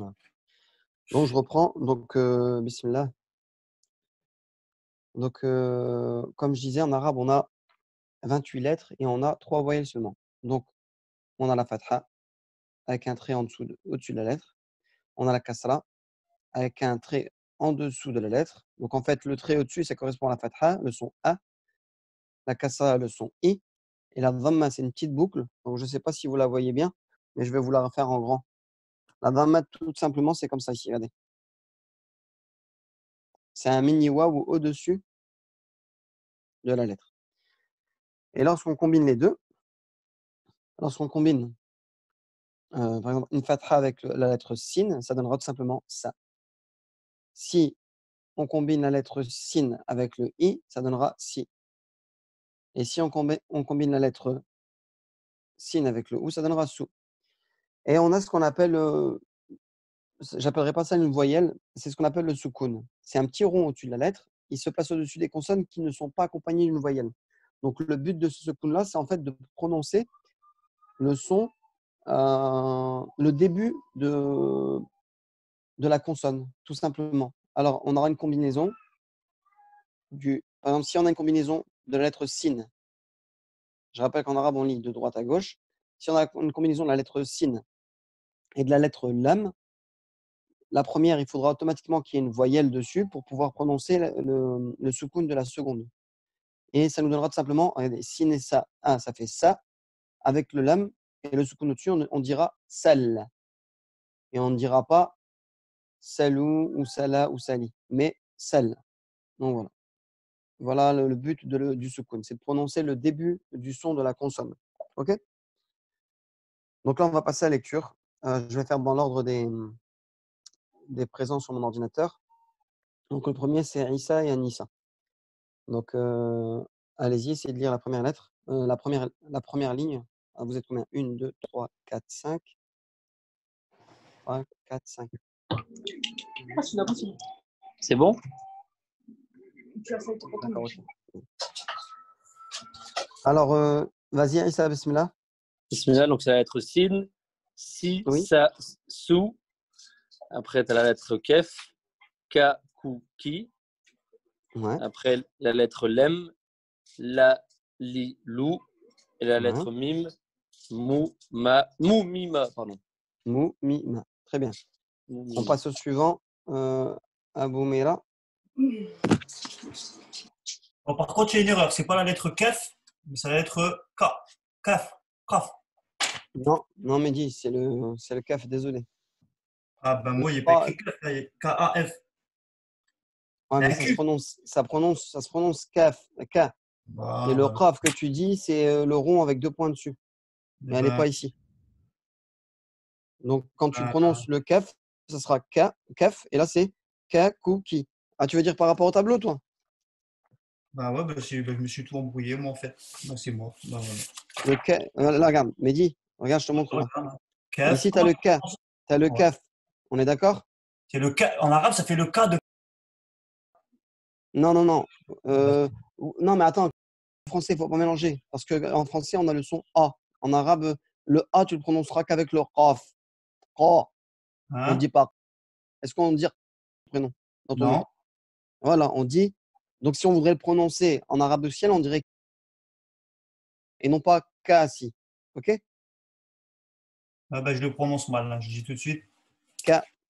Voilà. Donc, je reprends. Donc, bismillah. Donc, comme je disais, en arabe, on a 28 lettres et on a 3 voyelles seulement. Donc, on a la fatha avec un trait au-dessus de la lettre. On a la kasra avec un trait en dessous de la lettre. Donc, en fait, le trait au-dessus, ça correspond à la fatha, le son A. La kasra, le son I. Et la dhamma, c'est une petite boucle. Donc, je ne sais pas si vous la voyez bien, mais je vais vous la refaire en grand. La dhamma, tout simplement, c'est comme ça ici. Regardez. C'est un mini waw au-dessus de la lettre. Et lorsqu'on combine les deux, lorsqu'on combine, par exemple, une fatha avec la lettre sin, ça donnera tout simplement ça. Si on combine la lettre sin avec le i, ça donnera si. Et si on combine la lettre sin avec le ou, ça donnera sou. Et on a ce qu'on appelle, j'appellerai pas ça une voyelle, c'est ce qu'on appelle le soukoun. C'est un petit rond au-dessus de la lettre. Il se place au-dessus des consonnes qui ne sont pas accompagnées d'une voyelle. Donc le but de ce soukoun-là, c'est en fait de prononcer le son, le début de la consonne, tout simplement. Alors, on aura une combinaison par exemple, si on a une combinaison de la lettre sin, je rappelle qu'en arabe, on lit de droite à gauche. Si on a une combinaison de la lettre sin et de la lettre lam, la première, il faudra automatiquement qu'il y ait une voyelle dessus pour pouvoir prononcer le soukoun de la seconde. Et ça nous donnera tout simplement, regardez, sin et ça, ça fait ça. Avec le lam et le soukoun au-dessus, on dira sal. Et on ne dira pas salou ou sala ou sali, mais sal. Donc voilà. Voilà le but du soukoun, c'est de prononcer le début du son de la consonne. OK? Donc là, on va passer à la lecture. Je vais faire dans l'ordre des présents sur mon ordinateur. Donc le premier, c'est Issa et Anissa. Donc allez-y, essayez de lire la première lettre, la première ligne. Ah, vous êtes combien? 1, 2, 3, 4, 5. 3, 4, 5. C'est bon? D'accord, ok. Alors, vas-y, Issa, bismillah. Bismillah, donc c'est la lettre sin, si, Oui. sa, sou. Après, tu as la lettre kef, ka, ku, ki. Ouais. Après, la lettre lem, la, li, lou. Et la Ouais. lettre mim, mou, ma, mou, mi, ma, pardon. Mou, mi, ma. Très bien. Mou, mi, On ma. passe au suivant. Abou Meira. Bon, par contre, il y a une erreur. C'est pas la lettre kaf, mais c'est la lettre K. Kaf. Kaf. Non, non, Mehdi, c'est le CAF, désolé. Ah ben moi, il n'y a pas Ah, écrit kaf, il y a K-A-F. ouais, mais Un ça Q. se prononce CAF, K. Et le Voilà. qaf que tu dis, c'est le rond avec 2 points dessus. Mais elle n'est pas ici. Donc, quand tu prononces le kaf, ça sera kaf, et là, c'est kakuki. Ah, tu veux dire par rapport au tableau, toi? Bah ouais, je me suis tout embrouillé, moi, en fait. Bah, c'est moi. Bah, voilà. Le K, là, regarde, Mehdi, regarde, je te montre là. Kaf. Ici, tu as le K, tu as le Ouais. kaf. On est d'accord? C'est le K. En arabe, ça fait le K de. Non, non, non. Non, mais attends, en français, il ne faut pas mélanger. Parce qu'en français, on a le son A. En arabe, le A, tu le prononceras qu'avec le qaf. Qa. On ne Hein? dit pas. Est-ce qu'on dit prénom dans ton nom? Non. Voilà, on dit. Donc, si on voudrait le prononcer en arabe ciel, on dirait et non pas kasi. OK? Ah bah, je le prononce mal, là. Je dis tout de suite.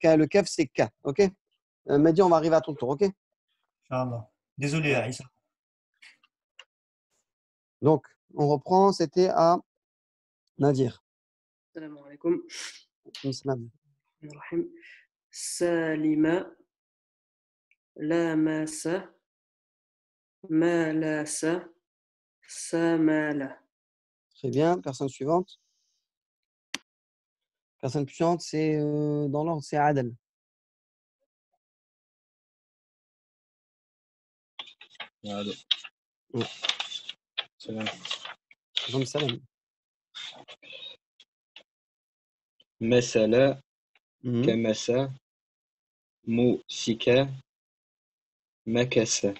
Le kaf, c'est K. OK? Mehdi, on va arriver à ton tour. OK? Inch'Allah. Désolé, Ouais. Aïssa. Donc, on reprend. C'était à Nadir. السلام عليكم. Islam. الرحيم. سالم لامس مالس سمال. Très bien. Personne suivante. Personne suivante, c'est dans l'ordre, c'est Adel. Allô. Ouais. Salam. Comme salam. Masala, Mhm. kamasa, musika, makasa.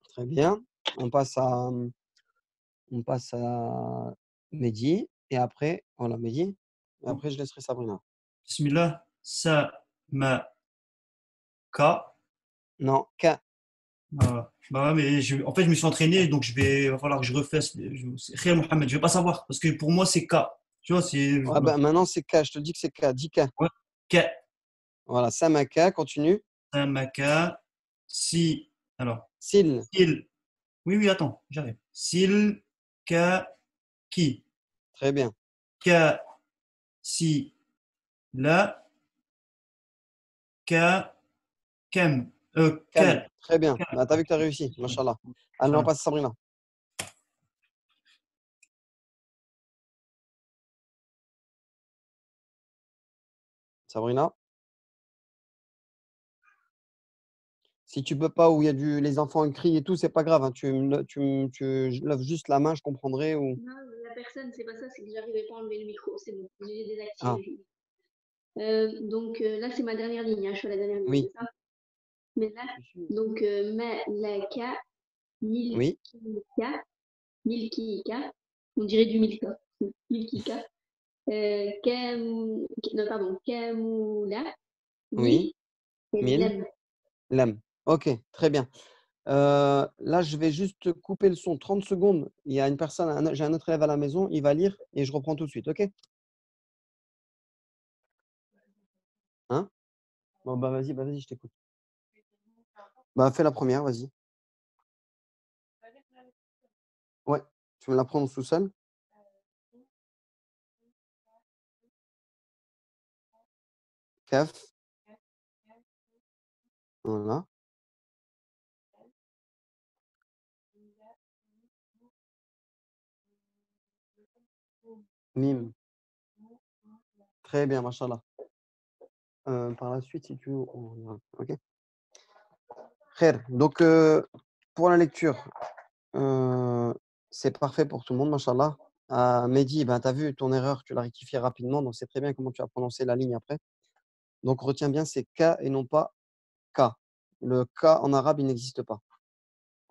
Très bien. On passe à Mehdi. Et après, voilà, Mehdi. Et après, je laisserai Sabrina. Bismillah. sa, ma, ka. Non, ka. Bah, mais en fait, je me suis entraîné, donc va falloir que je refasse. Khair Mohamed, je vais pas savoir, parce que pour moi, c'est K. Tu vois, c'est. Ah ben, maintenant, c'est ka. Je te dis que c'est ka. Dis ka. Ouais. K, Voilà, samaka, continue. Samaka, si. Alors, Sil. sil. Oui, oui, attends, j'arrive. Sil, ka, ki. Très bien. Ka, si, la, ka, kem. Cam. Kal. Très bien. Kal. Bah, t'as vu que tu as réussi. Mashallah. Allez, on passe à Sabrina. Sabrina. Si tu peux pas, où il y a les enfants crient et tout, c'est pas grave, hein. Tu lèves juste la main, je comprendrai. Ou... Non, la personne, c'est pas ça, c'est que j'arrivais pas à enlever le micro, c'est bon, j'ai Ah, désactivé. Donc là, c'est ma dernière ligne, hein, je suis à la dernière ligne, oui. c'est ça? Mais là, donc Malaka, Oui. Milkika, on dirait du Milka, Milkika, non, pardon, Kamula, Oui. et 1000. Lem. Lem. Ok, très bien. Là, je vais juste couper le son 30 secondes. Il y a une personne, j'ai un autre élève à la maison, il va lire et je reprends tout de suite, ok? Hein? Bon, bah vas-y, je t'écoute. Bah, fais la première, vas-y. Ouais, tu me la prends en sous-sol. Kaf. Voilà. Mim. Très bien, machallah. Par la suite, si tu veux, ok? Khair. Donc, pour la lecture, c'est parfait pour tout le monde, machallah. Mehdi, ben, tu as vu ton erreur, tu l'as rectifiée rapidement, donc c'est très bien comment tu as prononcé la ligne après. Donc, retiens bien, c'est K et non pas K. Le K en arabe, il n'existe pas.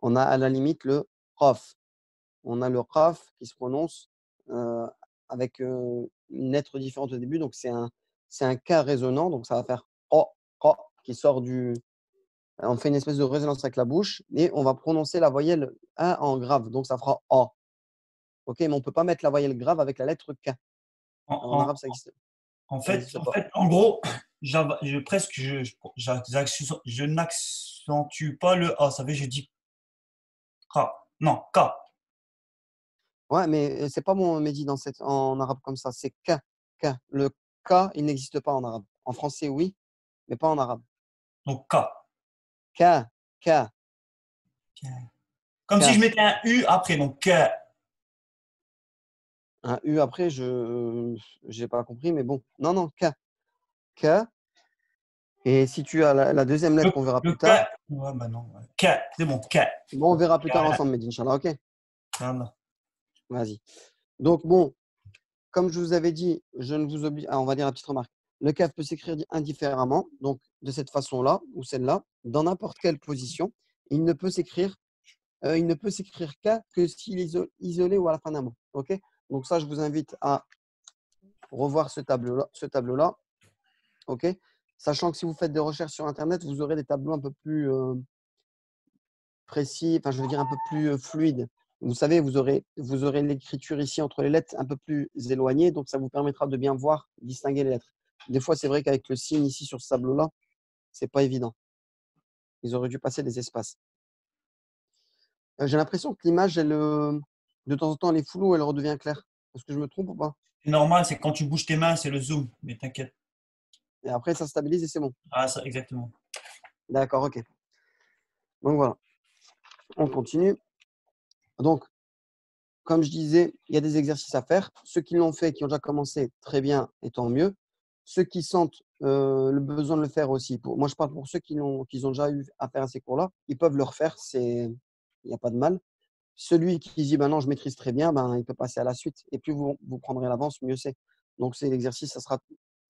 On a à la limite le Qaf. On a le Qaf qui se prononce avec une lettre différente au début, donc c'est un K résonant, donc ça va faire Q, qui sort du. On fait une espèce de résonance avec la bouche et on va prononcer la voyelle A en grave, donc ça fera A. Ok, mais on ne peut pas mettre la voyelle grave avec la lettre K. En, En en- arabe, en ça fait, n'existe en pas. fait, en gros, presque, je n'accentue pas le A. Ça veut dire, je dis K. Non, K. Ouais, mais c'est pas mon Mehdi en arabe comme ça, c'est K. K. Le K, il n'existe pas en arabe. En français, oui, mais pas en arabe. Donc K. K, K, Comme si je K. mettais un U après, donc K. Un U après, je n'ai pas compris, mais bon. Non, non, K. K. Et si tu as la deuxième lettre qu'on verra Le plus K. tard, Ouais, bah non. Ouais. K. C'est bon, K. bon, on verra plus tard ensemble, Mehdi, Inch'Allah, ok? Voilà. Vas-y. Donc, bon, comme je vous avais dit, je ne vous oblige. Ah, on va dire la petite remarque. Le CAF peut s'écrire indifféremment, donc de cette façon-là ou celle-là, dans n'importe quelle position. Il ne peut s'écrire que s'il est isolé ou à la fin d'un mot. Ok? Donc ça, je vous invite à revoir ce tableau-là. Ok? Sachant que si vous faites des recherches sur Internet, vous aurez des tableaux un peu plus précis, enfin je veux dire un peu plus fluides. Vous savez, vous aurez l'écriture ici entre les lettres un peu plus éloignée, donc ça vous permettra de bien voir, distinguer les lettres. Des fois, c'est vrai qu'avec le signe ici sur ce tableau-là, c'est pas évident. Ils auraient dû passer des espaces. J'ai l'impression que l'image, de temps en temps, elle est floue, elle redevient claire. Est-ce que je me trompe ou pas? C'est normal, c'est quand tu bouges tes mains, c'est le zoom. Mais t'inquiète. Et après, ça stabilise et c'est bon. Ah, ça, exactement. D'accord, ok. Donc voilà, on continue. Donc, comme je disais, il y a des exercices à faire. Ceux qui l'ont fait, qui ont déjà commencé, très bien, et tant mieux. Ceux qui sentent le besoin de le faire aussi. Moi, je parle pour ceux qui ont déjà eu à faire à ces cours-là. Ils peuvent le refaire, il n'y a pas de mal. Celui qui dit ben non, je maîtrise très bien, ben, il peut passer à la suite. Et plus vous prendrez l'avance, mieux c'est. Donc, c'est l'exercice,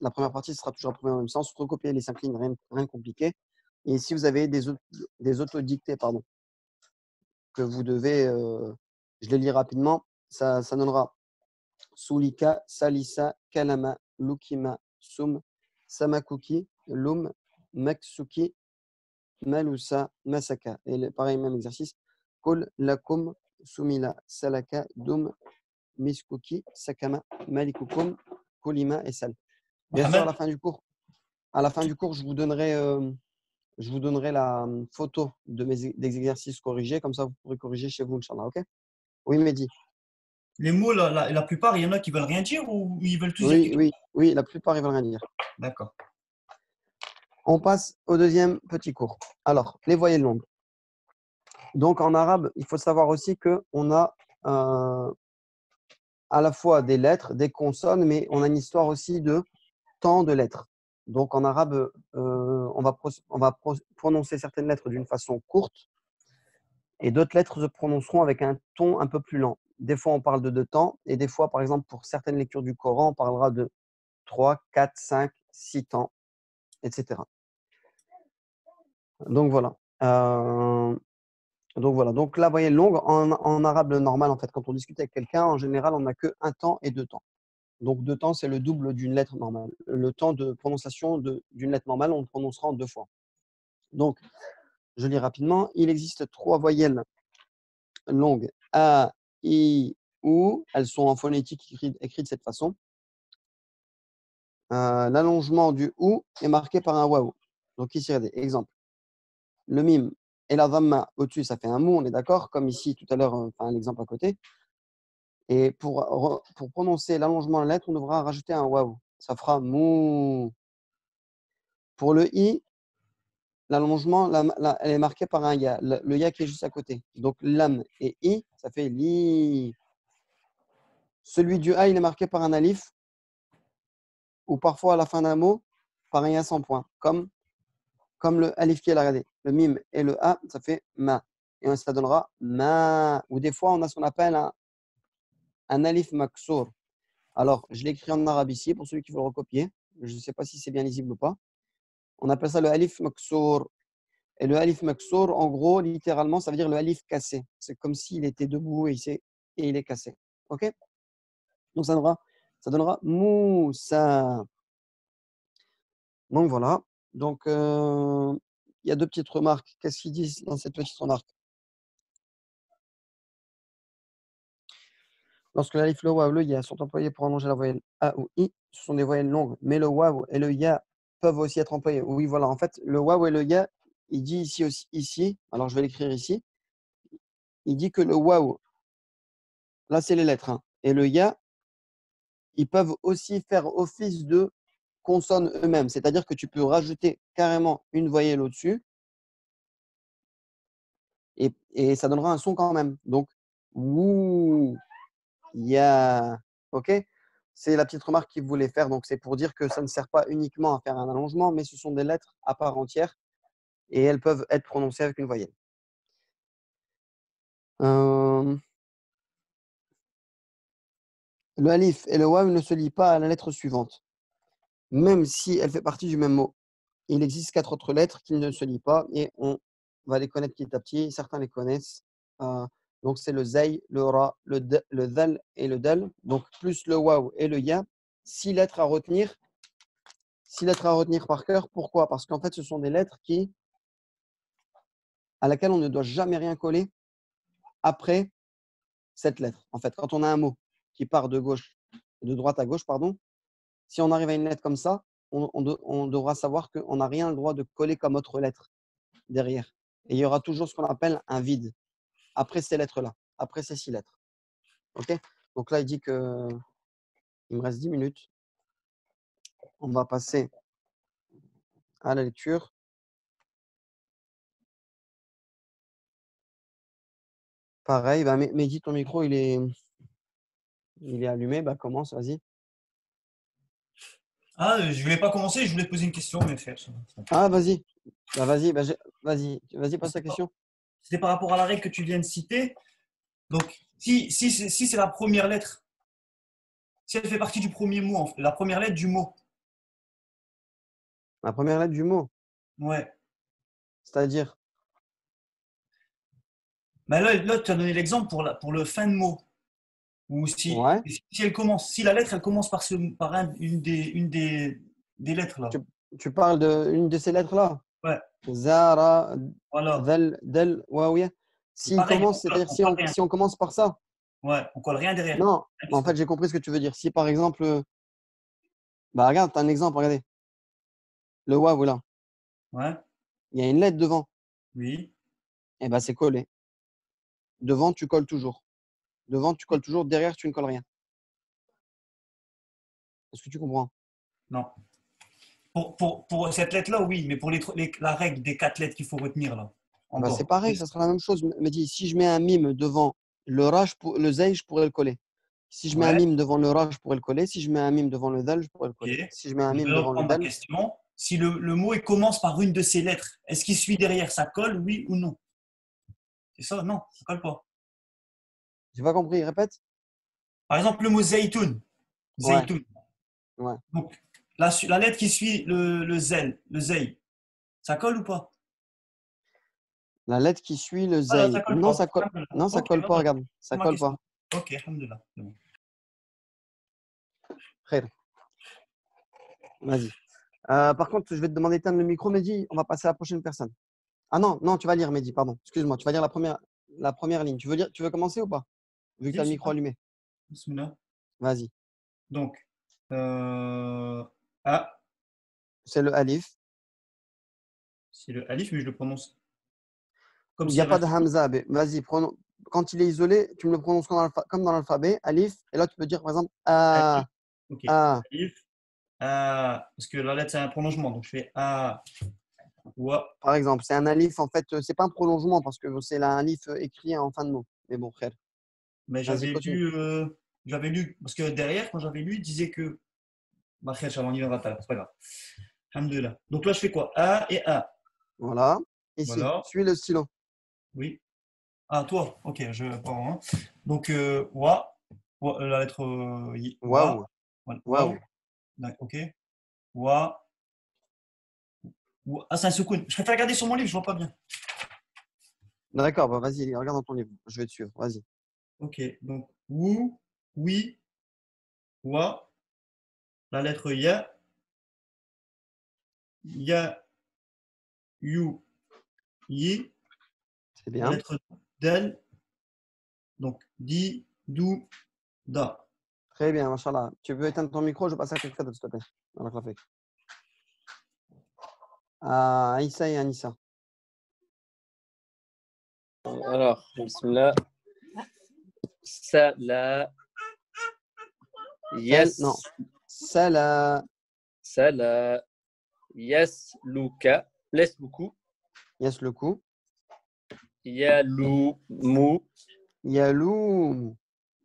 la première partie, ce sera toujours approuvé dans le même sens. Recopier les 5 lignes, rien de compliqué. Et si vous avez des autodictés, pardon, que vous devez, je les lis rapidement, ça donnera Sulika, Salisa, Kalama, Lukima, Sum, samakuki, lum, maksuki, malusa, masaka. Et pareil, même exercice. Kol, lakum, sumila, salaka, dum, miskuki, sakama, malikukum, kolima et sal. Bien sûr, à Mohamed, la fin du cours, je vous donnerai la photo des exercices corrigés. Comme ça, vous pourrez corriger chez vous, Inch'Allah. OK? Oui, Mehdi. les mots, la plupart, il y en a qui veulent rien dire ou ils veulent tous dire quelque chose? Oui, la plupart, ils veulent rien dire. D'accord. On passe au deuxième petit cours. Alors, les voyelles longues. Donc, en arabe, il faut savoir aussi qu'on a à la fois des lettres, des consonnes, mais on a une histoire aussi de temps de lettres. Donc, en arabe, on va prononcer certaines lettres d'une façon courte et d'autres lettres se prononceront avec un ton un peu plus lent. Des fois, on parle de 2 temps et des fois, par exemple, pour certaines lectures du Coran, on parlera de 3, 4, 5, 6 temps, etc. Donc, voilà. Donc, la voyelle longue, en arabe normal, en fait, quand on discute avec quelqu'un, en général, on n'a que 1 temps et 2 temps. Donc, 2 temps, c'est le double d'une lettre normale. Le temps de prononciation d'une lettre normale, on le prononcera en 2 fois. Donc, je lis rapidement. Il existe 3 voyelles longues. A, I, ou. Elles sont en phonétique écrites de cette façon. L'allongement du ou est marqué par un waouh. Donc, ici, regardez, exemple. Le mime et la dhamma au-dessus, ça fait un mou, on est d'accord, comme ici tout à l'heure, enfin l'exemple à côté. Et pour prononcer l'allongement de la lettre, on devra rajouter un waouh. Ça fera mou. Pour le i, l'allongement, elle est marquée par un ya. Le ya qui est juste à côté. Donc lam et i, ça fait li. Celui du a, il est marqué par un alif ou parfois à la fin d'un mot par un ya sans point. Comme le alif qui est là, regardez. Le mime et le a, ça fait ma. Et ça donnera ma. Ou des fois, on a ce qu'on appelle un alif maksour. Alors, je l'ai écrit en arabe ici pour celui qui veut le recopier. Je ne sais pas si c'est bien lisible ou pas. On appelle ça le alif maksour. Et le alif maksour, en gros, littéralement, ça veut dire le alif cassé. C'est comme s'il était debout et il est cassé. OK? Donc, ça donnera Moussa. Donc, voilà. Donc, il y a 2 petites remarques. Qu'est-ce qu'ils disent dans cette petite remarque? Lorsque l'alif, le waw, le ya sont employés pour allonger la voyelle a ou i, ce sont des voyelles longues. Mais le waw et le ya peuvent aussi être employés. Oui, voilà. En fait, le waw et le ya, il dit ici aussi. Ici, alors je vais l'écrire ici. Il dit que le waw, là, c'est les lettres, hein, et le ya, ils peuvent aussi faire office de consonnes eux-mêmes. C'est-à-dire que tu peux rajouter carrément une voyelle au-dessus et ça donnera un son quand même. Donc, wou, ya. OK? C'est la petite remarque qu'il voulait faire. Donc, c'est pour dire que ça ne sert pas uniquement à faire un allongement, mais ce sont des lettres à part entière et elles peuvent être prononcées avec une voyelle. Le alif et le waw ne se lient pas à la lettre suivante, même si elle fait partie du même mot. Il existe 4 autres lettres qui ne se lient pas et on va les connaître petit à petit. Certains les connaissent. Donc, c'est le zay, le ra, le dhal et le dal. Donc, plus le waw et le ya. 6 lettres à retenir. 6 lettres à retenir par cœur. Pourquoi? Parce qu'en fait, ce sont des lettres à laquelle on ne doit jamais rien coller après cette lettre. En fait, quand on a un mot qui part de droite à gauche, pardon, si on arrive à une lettre comme ça, on devra savoir qu'on n'a rien le droit de coller comme autre lettre derrière. Et il y aura toujours ce qu'on appelle un vide après ces lettres-là, après ces 6 lettres. OK? Donc là, il dit que il me reste 10 minutes. On va passer à la lecture. Pareil, bah, Mehdi, ton micro, il est allumé. Bah, commence, vas-y. Ah, je voulais pas commencer, je voulais te poser une question, mais frère. Ah, vas-y. Bah, vas-y, pose ta question. C'était par rapport à la règle que tu viens de citer. Donc, si c'est la première lettre, si elle fait partie du premier mot, la première lettre du mot, La première lettre du mot, ouais. c'est-à-dire, Mais là, tu as donné l'exemple pour le fin de mot. Ou si ouais, elle commence, si la lettre elle commence par une des des lettres là. Tu parles d'une de ces lettres-là? Ouais, Zara, voilà. Del, Del, Waouia. C'est S'il pareil, commence, c'est-à-dire on colle rien. si on commence par ça. Ouais, on colle rien derrière. Non, Rien qui en se fait, colle. j'ai compris ce que tu veux dire. Si par exemple, bah regarde, tu as un exemple, regardez. Le waouh là, Ouais, il y a une lettre devant. oui. Et ben c'est collé. Devant, tu colles toujours. Devant, tu colles toujours. Derrière, tu ne colles rien. Est-ce que tu comprends? Non. Pour cette lettre-là, oui, mais pour la règle des 4 lettres qu'il faut retenir là, en Bah, c'est bas. pareil, ça sera la même chose. Mais dis, si je mets un mime devant le ra, le zay, je pourrais le coller. Si je mets un Ouais, mime devant le ra, je pourrais le coller. Si je mets un mime devant le dal, je pourrais le ok. coller. Si je mets un Je mime vais devant le reprendre ma dal, question. Si le mot il commence par une de ces lettres, est-ce qu'il suit derrière, ça colle, oui ou non? C'est ça? Non, ça colle pas. j'ai pas compris, répète. Par exemple, le mot zaytoun. Ouais, Zaytoun. ouais. Donc, la lettre qui suit le zel, le zay, ça colle ou pas? La lettre qui suit le Ah, ça zay. colle Non, pas. ça colle. Alhamdoulilah. Non, ça Ok, colle pas, voilà. regarde. C'est Ça ma colle pas. question. Ok, alhamdoulilah. C'est bon. Frère, vas-y. Par contre, je vais te demander d'éteindre le micro, Mehdi. On va passer à la prochaine personne. Ah non, non, tu vas lire, Mehdi, pardon. Excuse-moi, tu vas lire la première ligne. Tu veux commencer ou pas? Vu que tu Vas-y, as le micro allumé. bismillah. Vas-y. Donc, euh, A, C'est le alif. c'est le alif, mais je le prononce comme Il s'il n'y y a avait un pas de sourd. hamza. Vas-y, quand il est isolé, tu me le prononces comme dans l'alphabet, alif. Et là, tu peux dire, par exemple, Alif. A, Ok. A. Alif. A, parce que la lettre, c'est un prolongement. Donc, je fais A, Wa. Par exemple, c'est un alif. En fait, c'est pas un prolongement parce que c'est un alif écrit en fin de mot. Mais bon, frère, Mais vas-y, continue. j'avais lu, parce que derrière, quand j'avais lu, il disait que, bah, khair, Inch'Allah, on y viendra tout à l'heure, c'est pas grave. Alhamdoulilah. Donc là, je fais quoi? A et A. Voilà. Ici, Voilà. suis le stylo. Oui. Ah, toi. Ok, pardon, hein. Donc, Wa, la lettre Wa. Waouh. Voilà, Waouh. Waouh. Ok. Wa. Ah, c'est un soukoun. Je préfère regarder sur mon livre, je vois pas bien. D'accord, bah vas-y, regarde dans ton livre. Je vais te suivre. Vas-y. Ok, donc Wu, Oui, Wa, la lettre Ya, Ya, Yu, Yi, C'est la bien. lettre Del, donc Di, Du, Da. Très bien, machallah. Tu peux éteindre ton micro, je passe à quelqu'un d'autre, s'il te plaît. Alors, ça fait. À Aïssa et Anissa. Alors, bismillah. Sala. Non. Yes. Sala. Sala. Yes. Luka. Laisse beaucoup. Yes, le coup. Yalou. Mou. Yaloum.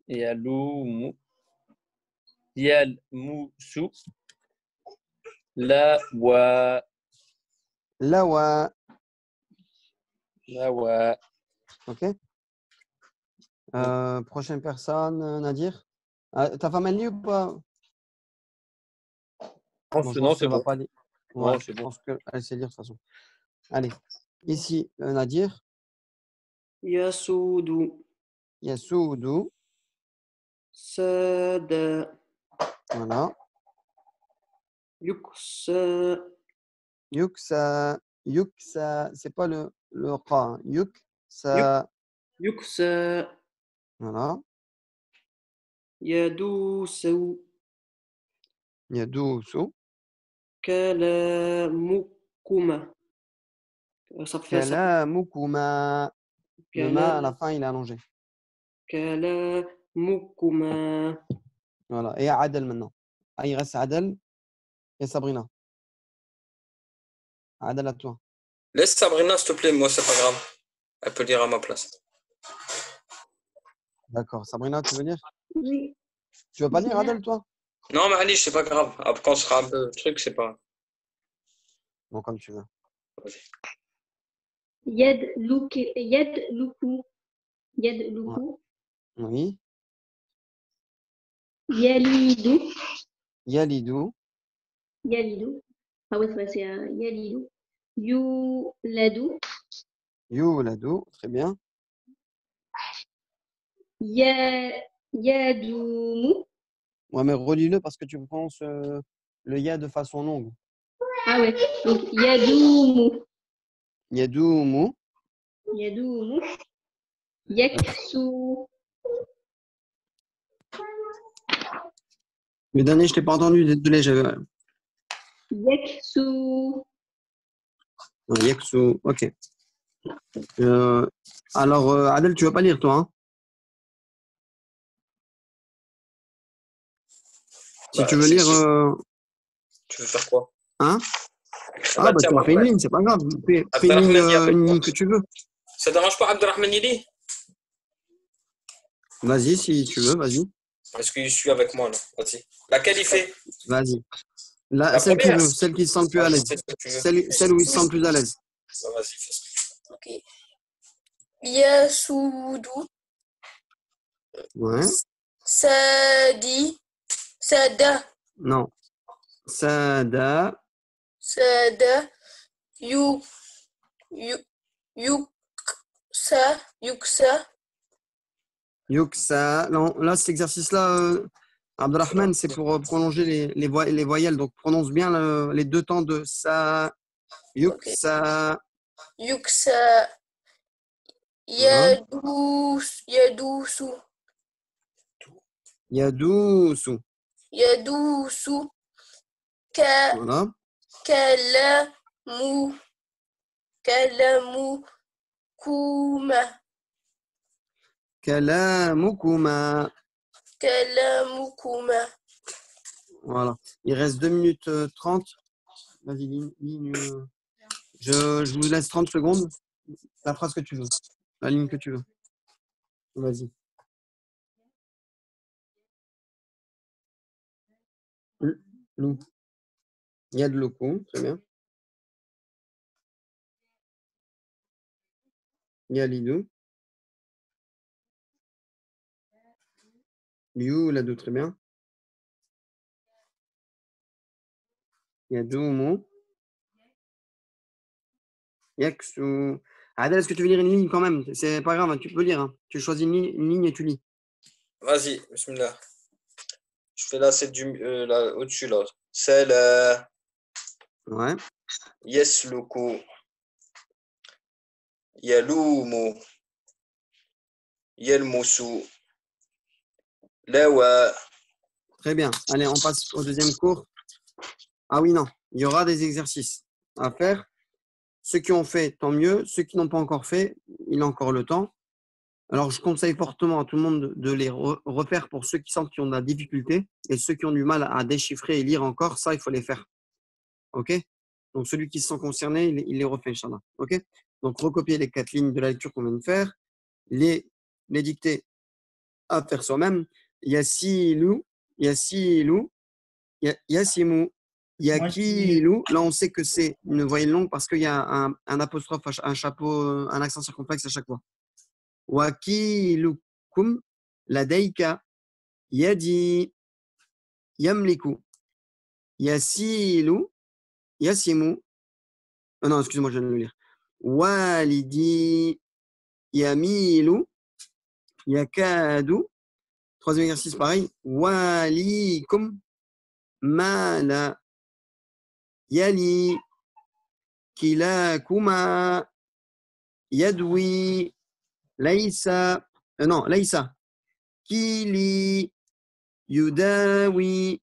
Yalou. Mou. Yal. Mou. Sou. La. Wa. Lawa. La. Wa. OK. Prochaine personne, Nadir. Ta femme, elle lit ou pas? Bon, je pense Non, c'est qu'elle va bon. pas lire. Ouais, Non, c'est je bon. pense qu'elle sait lire de toute façon. Allez. Ici, Nadir. يسود Yasoudou. ساد Voilà. يكسى Yuksa. Yuksa. C'est pas le qa. Hein. يك Yuksa. يكسى Voilà. يدوس Yadousu. كلامكما ça fait ça Kalamukuma. Le ma à la fin, il est allongé. كلامكما Voilà. Et Adel maintenant. Ah, il reste Adel et Sabrina. Adel à toi. Laisse Sabrina, s'il te plaît, moi, c'est pas grave. Elle peut lire à ma place. D'accord. Sabrina, tu veux dire? Oui. Tu veux pas lire Bismillah. Adel, toi? Non, mais Ali, c'est pas grave. Après, quand on sera un peu truc, c'est pas. Bon, comme tu veux. Yad luku. Yad luku. Yad Ouais. luku. Oui. Yalidu. Yalidou. Yalidu. Ah ouais, c'est un Yalidu. Yuladu. Youladou. Très bien. Yadumu. Ouais, mais relis-le parce que tu prononces le ya de façon longue. Ah ouais. Donc, yadoumu. Yadoumu. Yadoumu. Yaksu. Le dernier, je t'ai pas entendu, désolé, j'avais. Yaksu. Non, Yaksu, ok. Alors, Adel, tu vas pas lire, toi, hein? Si Bah, tu veux c'est lire, sûr. Tu veux faire quoi? hein? Ah bah Bah, tiens, tu as fait une Mohamed. ligne, c'est pas grave. Fais une Abdelrahman, ligne, il y a une pas ligne de- que tu veux. Ça te dérange pas, Abdelrahman, il lit? Vas-y, si tu veux, vas-y. Parce que je suis avec moi, là. Vas-y. Laquelle il fait? Vas-y. La Celle qu'il première? veut, celle qui se sent le plus à Vas-y, l'aise. fais ce que tu veux. Celle où il se sent le plus à l'aise. Bah, vas-y, fais ce que tu veux. Ok. Yasudu. Ouais. Sadi. Sada. Non. Sada. Sada. Yuksa. Yuksa. Yuksa. Non, là, cet exercice-là, Abdelrahman, c'est pour prolonger les voyelles. Donc, prononce bien les deux temps de sa. Yuksa. Yuksa. Voilà. Yadusu. Yadousu. Yadusu. Voilà. Kalamu. Kalamu. Kuma. Kalamukuma. Kalamukuma. Voilà. Il reste 2 minutes 30. Vas-y, ligne. Je vous laisse 30 secondes. La phrase que tu veux. La ligne que tu veux. Vas-y. Lou. Il y a de locaux, très bien. Il y a l'idou. Liu, l'adou, très bien. Il y a Doumo. Yaksu. Adel, est-ce que tu veux lire une ligne quand même? C'est pas grave, hein, tu peux lire. Hein. Tu choisis une ligne et tu lis. Vas-y, bismillah. Je fais là, celle là, au-dessus, là. Celle Ouais. Yesluku. Yalumu. Yelmusu. Lewa. Très bien. Allez, on passe au deuxième cours. Ah oui, non. Il y aura des exercices à faire. Ceux qui ont fait, tant mieux. Ceux qui n'ont pas encore fait, il a encore le temps. Alors, je conseille fortement à tout le monde de les refaire pour ceux qui sentent qu'ils ont de la difficulté et ceux qui ont du mal à déchiffrer et lire encore, ça, il faut les faire. OK? Donc, celui qui se sent concerné, il les refait, Inch'Allah. OK? Donc, recopier les 4 lignes de la lecture qu'on vient de faire, les dicter à faire soi-même. Yassilu, Yassilu, Yassimu, Yakilu. Là, on sait que c'est une voyelle longue parce qu'il y a un apostrophe, un chapeau, un accent circonflexe à chaque fois. Wakilukum, Ladeika, Yadi, Yamliku, Yassilu, Yassimu. Non, excuse-moi, je viens de le lire. Walidi, Yamilu, Yakadu. Troisième exercice, pareil. Walikum, Mala, Yali, Kilakuma, Yadwi, Laïsa. Non, Laïsa. Kili, Yudawi.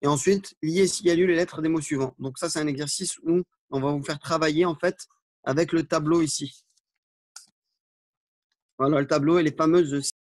Et ensuite, lier s'il y a lieu les lettres des mots suivants. Donc ça, c'est un exercice où on va vous faire travailler en fait avec le tableau ici. Voilà le tableau et les fameuses